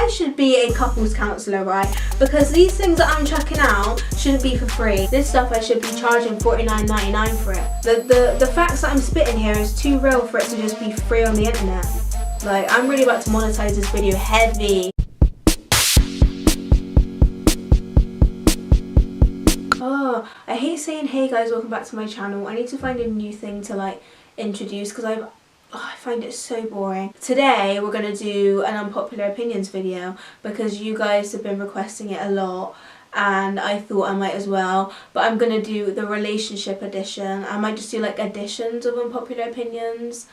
I should be a couples counsellor, right? Because these things that I'm chucking out shouldn't be for free. This stuff I should be charging $49.99 for it. The facts that I'm spitting here is too real for it to just be free on the internet. Like, I'm really about to monetize this video heavy. Oh, I hate saying hey guys, welcome back to my channel. I need to find a new thing to like introduce because I find it so boring. Today we're going to do an unpopular opinions video because you guys have been requesting it a lot and I thought I might as well. But I'm going to do the relationship edition. I might just do like editions of unpopular opinions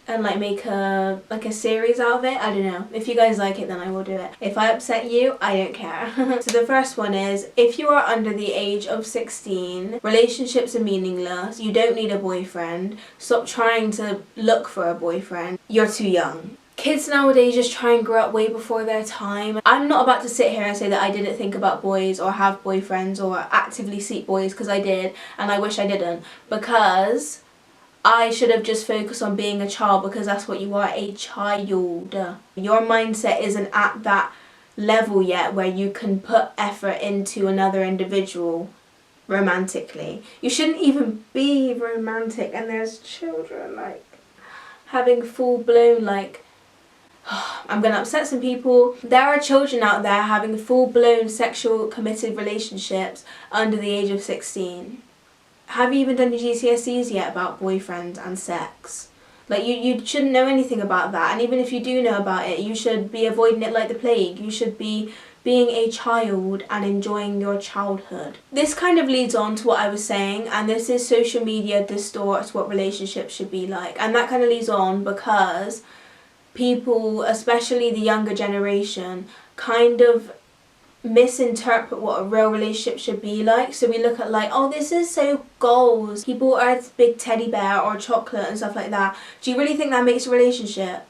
and like make a series out of it. I don't know. If you guys like it, then I will do it. If I upset you, I don't care. So the first one is, if you are under the age of 16, relationships are meaningless, you don't need a boyfriend, stop trying to look for a boyfriend, you're too young. Kids nowadays just try and grow up way before their time. I'm not about to sit here and say that I didn't think about boys or have boyfriends or actively seek boys, because I did and I wish I didn't, because I should have just focused on being a child, because that's what you are, a child. Your mindset isn't at that level yet where you can put effort into another individual romantically. You shouldn't even be romantic, and there's children like having full blown like I'm gonna upset some people. There are children out there having full blown sexual committed relationships under the age of 16. Have you even done your GCSEs yet about boyfriends and sex? Like, you shouldn't know anything about that, and even if you do know about it, you should be avoiding it like the plague. You should be being a child and enjoying your childhood. This kind of leads on to what I was saying, and this is social media distorts what relationships should be like. And that kind of leads on because people, especially the younger generation, kind of misinterpret what a real relationship should be like. So we look at like, oh, this is so goals, he bought her a big teddy bear or chocolate and stuff like that. Do you really think that makes a relationship?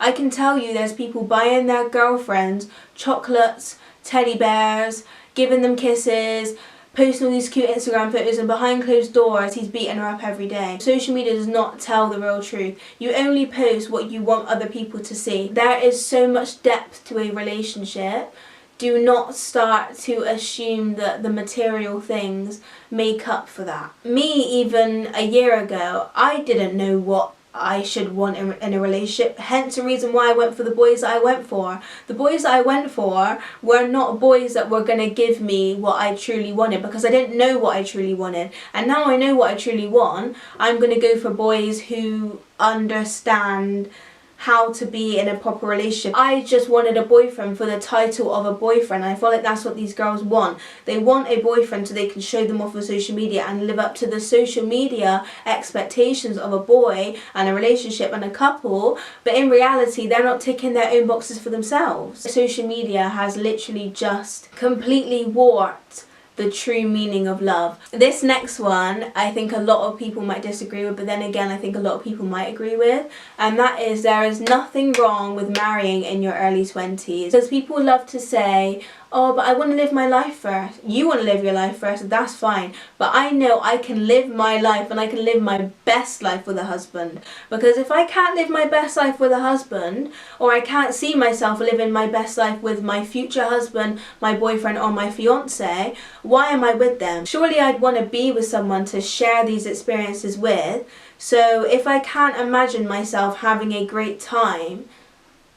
I can tell you there's people buying their girlfriends chocolates, teddy bears, giving them kisses, posting all these cute Instagram photos, and behind closed doors he's beating her up every day. Social media does not tell the real truth. You only post what you want other people to see. There is so much depth to a relationship. Do not start to assume that the material things make up for that. Me, even a year ago, I didn't know what I should want in a relationship, hence the reason why I went for the boys that I went for. The boys that I went for were not boys that were going to give me what I truly wanted, because I didn't know what I truly wanted. And now I know what I truly want. I'm going to go for boys who understand how to be in a proper relationship. I just wanted a boyfriend for the title of a boyfriend. I feel like that's what these girls want. They want a boyfriend so they can show them off on social media and live up to the social media expectations of a boy and a relationship and a couple, but in reality they're not ticking their own boxes for themselves. Social media has literally just completely warped the true meaning of love. This next one I think a lot of people might disagree with, but then again I think a lot of people might agree with, and that is, there is nothing wrong with marrying in your early 20s. Because people love to say, oh, but I want to live my life first. You want to live your life first, that's fine. But I know I can live my life and I can live my best life with a husband. Because if I can't live my best life with a husband, or I can't see myself living my best life with my future husband, my boyfriend or my fiance, why am I with them? Surely I'd want to be with someone to share these experiences with. So if I can't imagine myself having a great time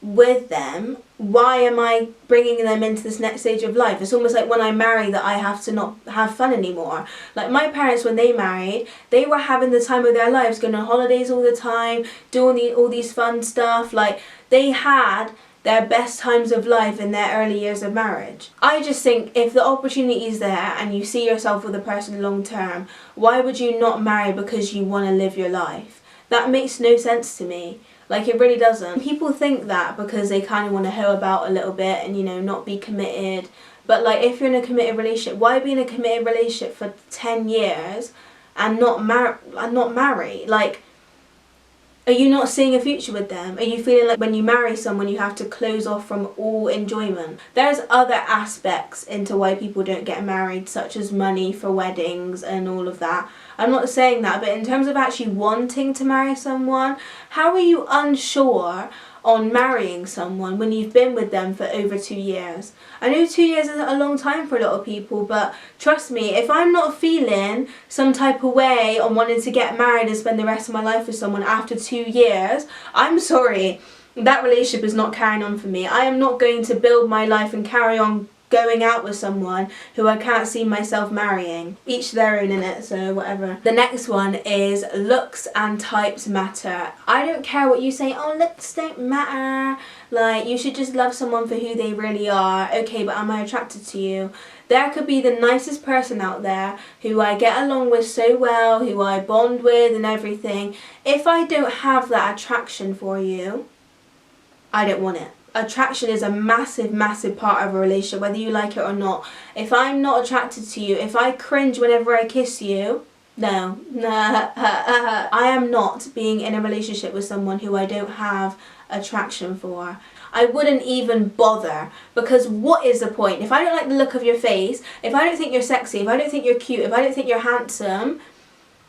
with them, why am I bringing them into this next stage of life? It's almost like when I marry that I have to not have fun anymore. Like my parents, when they married, they were having the time of their lives, going on holidays all the time, doing all these fun stuff. Like, they had their best times of life in their early years of marriage. I just think if the opportunity is there and you see yourself with a person long term, why would you not marry because you want to live your life? That makes no sense to me. Like, it really doesn't. People think that because they kind of want to hoe about a little bit and, you know, not be committed. But like, if you're in a committed relationship, why be in a committed relationship for 10 years and not marry? Like, are you not seeing a future with them? Are you feeling like when you marry someone you have to close off from all enjoyment? There's other aspects into why people don't get married, such as money for weddings and all of that. I'm not saying that, but in terms of actually wanting to marry someone, how are you unsure on marrying someone when you've been with them for over 2 years. I know 2 years isn't a long time for a lot of people, but trust me, if I'm not feeling some type of way on wanting to get married and spend the rest of my life with someone after 2 years, I'm sorry, that relationship is not carrying on for me. I am not going to build my life and carry on going out with someone who I can't see myself marrying. Each their own in it, so whatever. The next one is looks and types matter. I don't care what you say, oh, looks don't matter. Like, you should just love someone for who they really are. Okay, but am I attracted to you? There could be the nicest person out there who I get along with so well, who I bond with and everything. If I don't have that attraction for you, I don't want it. Attraction is a massive, massive part of a relationship, whether you like it or not. If I'm not attracted to you, if I cringe whenever I kiss you, no. I am not being in a relationship with someone who I don't have attraction for. I wouldn't even bother, because what is the point? If I don't like the look of your face, if I don't think you're sexy, if I don't think you're cute, if I don't think you're handsome,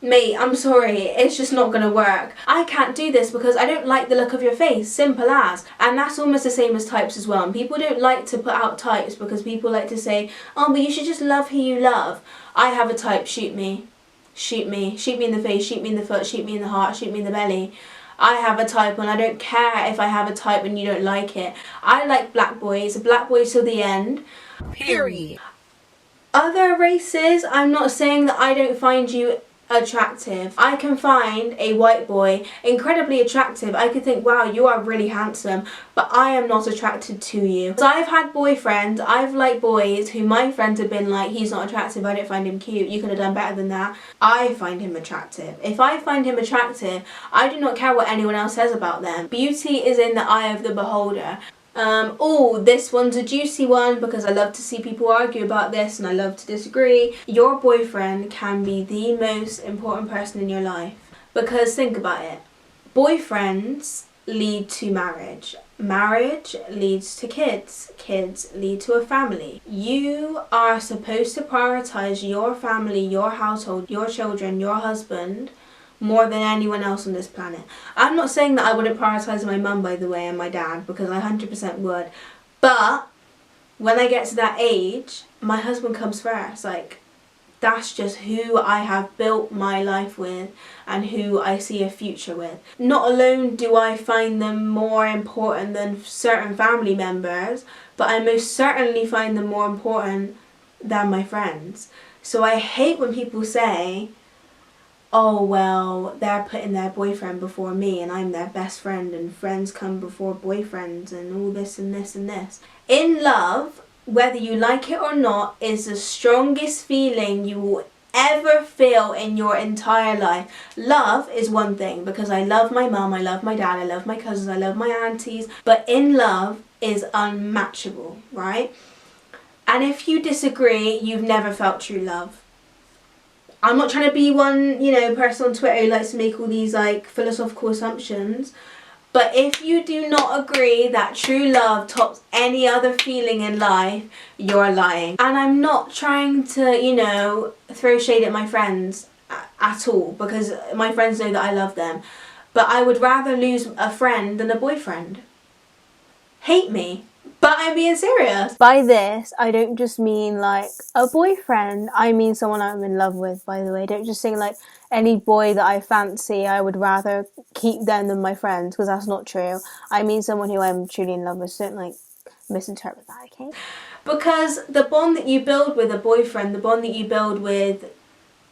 mate, I'm sorry, it's just not gonna work. I can't do this because I don't like the look of your face, simple as. And that's almost the same as types as well. And people don't like to put out types because people like to say, oh, but you should just love who you love. I have a type, shoot me. Shoot me. Shoot me in the face, shoot me in the foot, shoot me in the heart, shoot me in the belly. I have a type and I don't care if I have a type and you don't like it. I like black boys till the end. Period. Other races, I'm not saying that I don't find you attractive. I can find a white boy incredibly attractive. I could think, wow, you are really handsome, but I am not attracted to you. So I've had boyfriends, I've liked boys who my friends have been like, he's not attractive, I don't find him cute, you could have done better than that. I find him attractive. If I find him attractive, I do not care what anyone else says about them. Beauty is in the eye of the beholder. Oh, this one's a juicy one because I love to see people argue about this and I love to disagree. Your boyfriend can be the most important person in your life, because think about it. Boyfriends lead to marriage. Marriage leads to kids. Kids lead to a family. You are supposed to prioritize your family, your household, your children, your husband more than anyone else on this planet. I'm not saying that I wouldn't prioritise my mum, by the way, and my dad, because I 100% would. But when I get to that age, my husband comes first. Like, that's just who I have built my life with and who I see a future with. Not alone do I find them more important than certain family members, but I most certainly find them more important than my friends. So I hate when people say, oh, well, they're putting their boyfriend before me and I'm their best friend and friends come before boyfriends and all this and this and this. In love, whether you like it or not, is the strongest feeling you will ever feel in your entire life. Love is one thing, because I love my mum, I love my dad, I love my cousins, I love my aunties, but in love is unmatchable, right? And if you disagree, you've never felt true love. I'm not trying to be one, person on Twitter who likes to make all these philosophical assumptions. But if you do not agree that true love tops any other feeling in life, you're lying. And I'm not trying to, throw shade at my friends at all, because my friends know that I love them. But I would rather lose a friend than a boyfriend. Hate me. But I'm being serious. By this, I don't just mean a boyfriend. I mean someone I'm in love with, by the way. Don't just say any boy that I fancy, I would rather keep them than my friends, because that's not true. I mean someone who I'm truly in love with. So don't misinterpret that, okay? Because the bond that you build with a boyfriend, the bond that you build with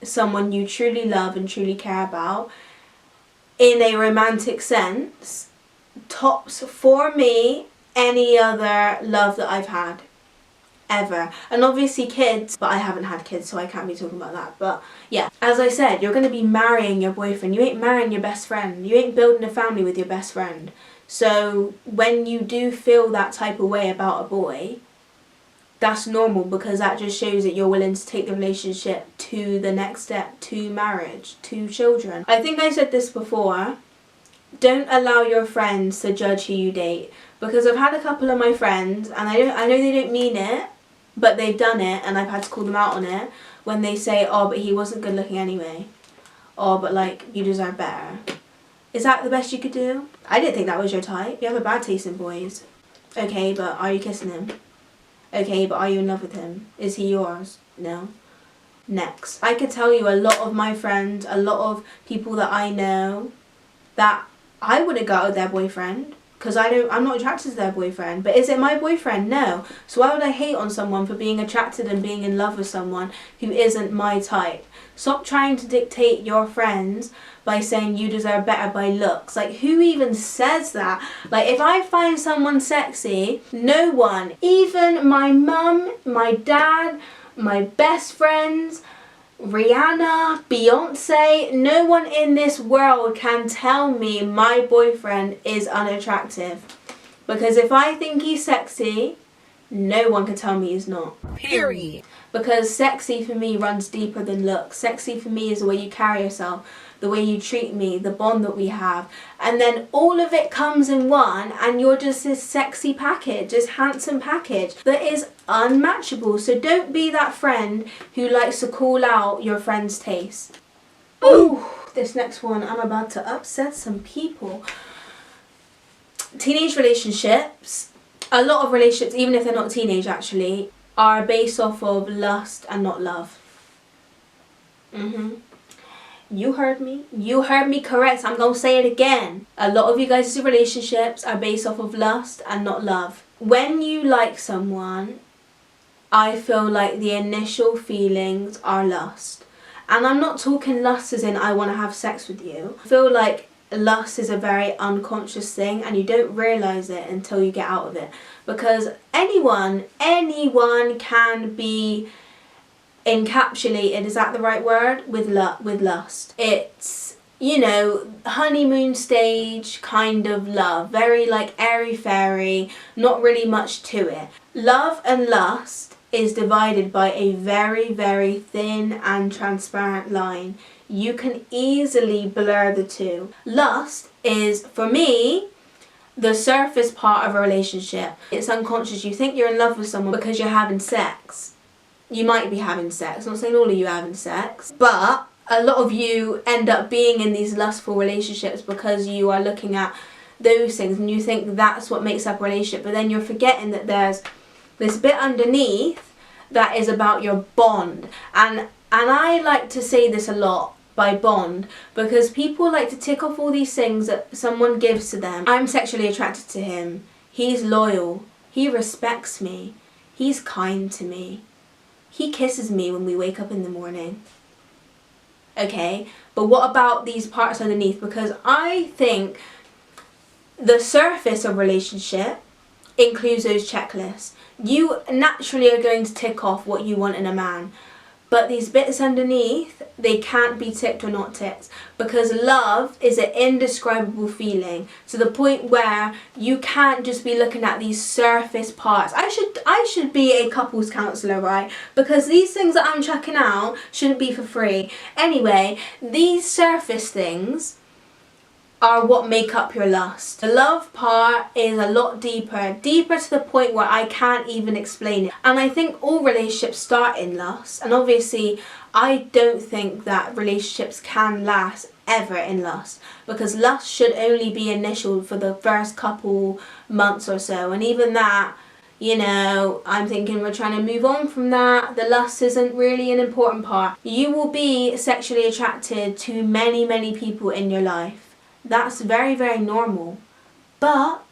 someone you truly love and truly care about, in a romantic sense, tops for me any other love that I've had ever. And obviously kids, but I haven't had kids, so I can't be talking about that. But yeah, as I said, you're going to be marrying your boyfriend. You ain't marrying your best friend. You ain't building a family with your best friend. So when you do feel that type of way about a boy, that's normal, because that just shows that you're willing to take the relationship to the next step, to marriage, to children. I think I said this before. Don't allow your friends to judge who you date, because I've had a couple of my friends, and I know they don't mean it, but they've done it, and I've had to call them out on it, when they say, oh, but he wasn't good looking anyway. Oh, but you deserve better. Is that the best you could do? I didn't think that was your type. You have a bad taste in boys. Okay, but are you kissing him? Okay, but are you in love with him? Is he yours? No. Next. I could tell you a lot of my friends, a lot of people that I know, that I wouldn't go out with their boyfriend because I'm not attracted to their boyfriend. But is it my boyfriend? No. So why would I hate on someone for being attracted and being in love with someone who isn't my type? Stop trying to dictate your friends by saying you deserve better by looks. Like, who even says that? Like, if I find someone sexy, no one, even my mum, my dad, my best friends, Rihanna, Beyonce, no one in this world can tell me my boyfriend is unattractive. Because if I think he's sexy, no one can tell me he's not. Period. Because sexy for me runs deeper than looks. Sexy for me is the way you carry yourself, the way you treat me, the bond that we have. And then all of it comes in one, and you're just this sexy package, this handsome package that is unmatchable. So don't be that friend who likes to call out your friend's taste. Ooh, this next one, I'm about to upset some people. Teenage relationships, a lot of relationships, even if they're not teenage actually, are based off of lust and not love. You heard me. You heard me correct. I'm going to say it again. A lot of you guys' relationships are based off of lust and not love. When you like someone, I feel like the initial feelings are lust. And I'm not talking lust as in I want to have sex with you. I feel like lust is a very unconscious thing and you don't realise it until you get out of it. Because anyone can be encapsulated, is that the right word, with lust. It's, you know, honeymoon stage kind of love, very like airy fairy, not really much to it. Love and lust is divided by a very, very thin and transparent line. You can easily blur the two. Lust is, for me, the surface part of a relationship. It's unconscious. You think you're in love with someone because you're having sex. You might be having sex. I'm not saying all of you are having sex, but a lot of you end up being in these lustful relationships because you are looking at those things and you think that's what makes up a relationship, but then you're forgetting that there's this bit underneath that is about your bond. And I like to say this a lot, by bond, because people like to tick off all these things that someone gives to them. I'm sexually attracted to him. He's loyal. He respects me. He's kind to me. He kisses me when we wake up in the morning. Okay, but what about these parts underneath? Because I think the surface of relationship includes those checklists. You naturally are going to tick off what you want in a man. But these bits underneath, they can't be ticked or not ticked, because love is an indescribable feeling to the point where you can't just be looking at these surface parts. I should be a couples counsellor, right? Because these things that I'm checking out shouldn't be for free. Anyway, these surface things are what make up your lust. The love part is a lot deeper to the point where I can't even explain it. And I think all relationships start in lust, and obviously I don't think that relationships can last ever in lust, because lust should only be initial for the first couple months or so, and even that, you know, I'm thinking we're trying to move on from that. The lust isn't really an important part. You will be sexually attracted to many, many people in your life. That's very, very normal. But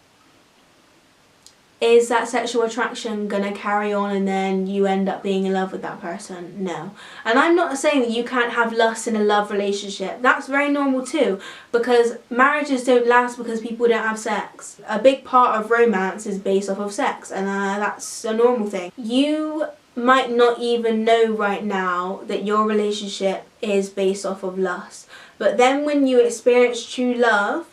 is that sexual attraction gonna carry on and then you end up being in love with that person? No. And I'm not saying that you can't have lust in a love relationship. That's very normal too, because marriages don't last because people don't have sex. A big part of romance is based off of sex, and that's a normal thing. You might not even know right now that your relationship is based off of lust. But then when you experience true love,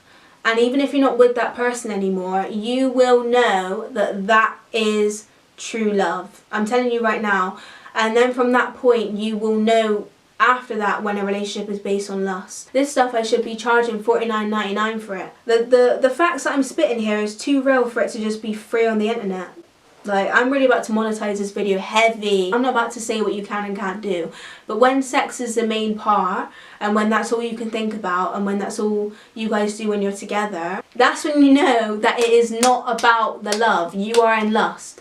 and even if you're not with that person anymore, you will know that that is true love. I'm telling you right now. And then from that point, you will know after that when a relationship is based on lust. This stuff I should be charging $49.99 for it. The facts that I'm spitting here is too real for it to just be free on the internet. Like, I'm really about to monetize this video heavy. I'm not about to say what you can and can't do. But when sex is the main part, and when that's all you can think about, and when that's all you guys do when you're together, that's when you know that it is not about the love. You are in lust.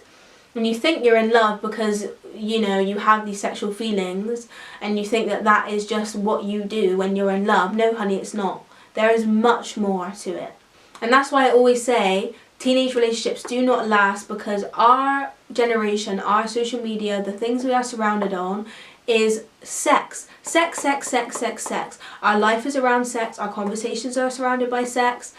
And you think you're in love because, you know, you have these sexual feelings, and you think that that is just what you do when you're in love. No, honey, it's not. There is much more to it. And that's why I always say, teenage relationships do not last, because our generation, our social media, the things we are surrounded on is sex. Sex, sex, sex, sex, sex. Our life is around sex. Our conversations are surrounded by sex.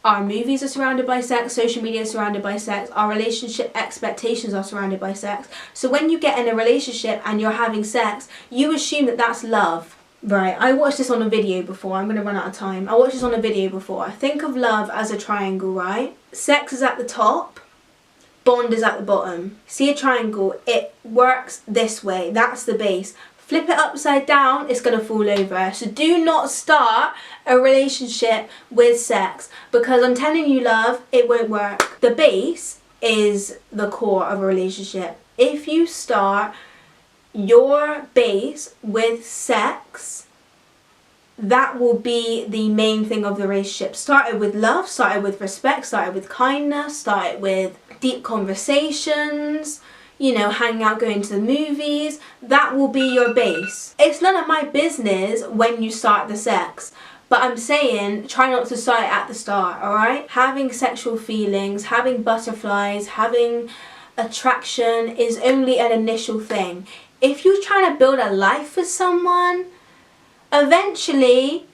Our movies are surrounded by sex. Social media is surrounded by sex. Our relationship expectations are surrounded by sex. So when you get in a relationship and you're having sex, you assume that that's love. Right, I watched this on a video before. I'm going to run out of time. I watched this on a video before. Think of love as a triangle, right? Sex is at the top, bond is at the bottom. See a triangle? It works this way. That's the base. Flip it upside down, it's going to fall over. So do not start a relationship with sex, because I'm telling you, love, it won't work. The base is the core of a relationship. If you start your base with sex, that will be the main thing of the relationship. Start it with love, start it with respect, start it with kindness, start it with deep conversations, you know, hanging out, going to the movies. That will be your base. It's none of my business when you start the sex, but I'm saying try not to start it at the start, alright? Having sexual feelings, having butterflies, having attraction is only an initial thing. If you're trying to build a life with someone, eventually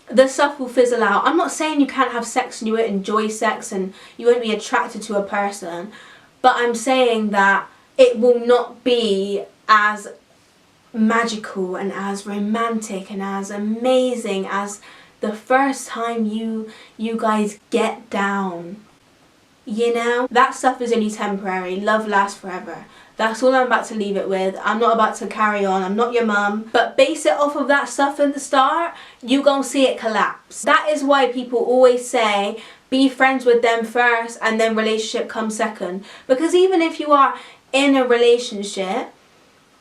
the stuff will fizzle out. I'm not saying you can't have sex and you won't enjoy sex and you won't be attracted to a person, but I'm saying that it will not be as magical and as romantic and as amazing as the first time you guys get down. You know, that stuff is only temporary. Love lasts forever. That's all I'm about to leave it with. I'm not about to carry on. I'm not your mum. But base it off of that stuff in the start, you gon' see it collapse. That is why people always say, be friends with them first and then relationship comes second. Because even if you are in a relationship,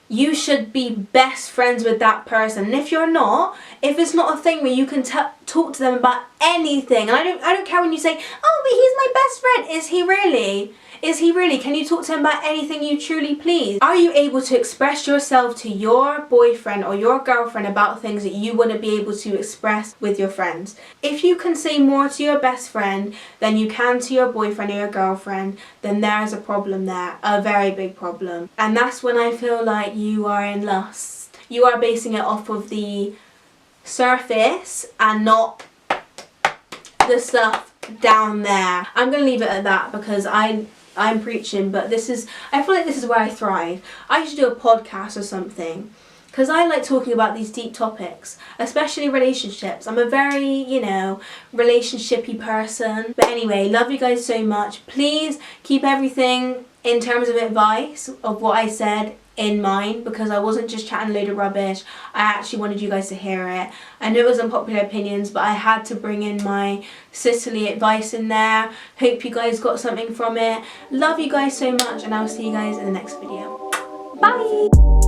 you should be best friends with that person. And if you're not, if it's not a thing where you can talk to them about anything, and I don't care when you say, oh, but he's my best friend. Is he really? Is he really? Can you talk to him about anything you truly please? Are you able to express yourself to your boyfriend or your girlfriend about things that you wouldn't be able to express with your friends? If you can say more to your best friend than you can to your boyfriend or your girlfriend, then there's a problem there, a very big problem. And that's when I feel like you are in lust. You are basing it off of the surface and not the stuff down there. I'm going to leave it at that because I'm preaching, but I feel like this is where I thrive. I should do a podcast or something, because I like talking about these deep topics, especially relationships. I'm a very, you know, relationshipy person. But anyway, love you guys so much. Please keep everything in terms of advice of what I said in mind, because I wasn't just chatting a load of rubbish. I actually wanted you guys to hear it. I know it was unpopular opinions, but I had to bring in my sisterly advice in there. Hope you guys got something from it. Love you guys so much, and I'll see you guys in the next video. Bye!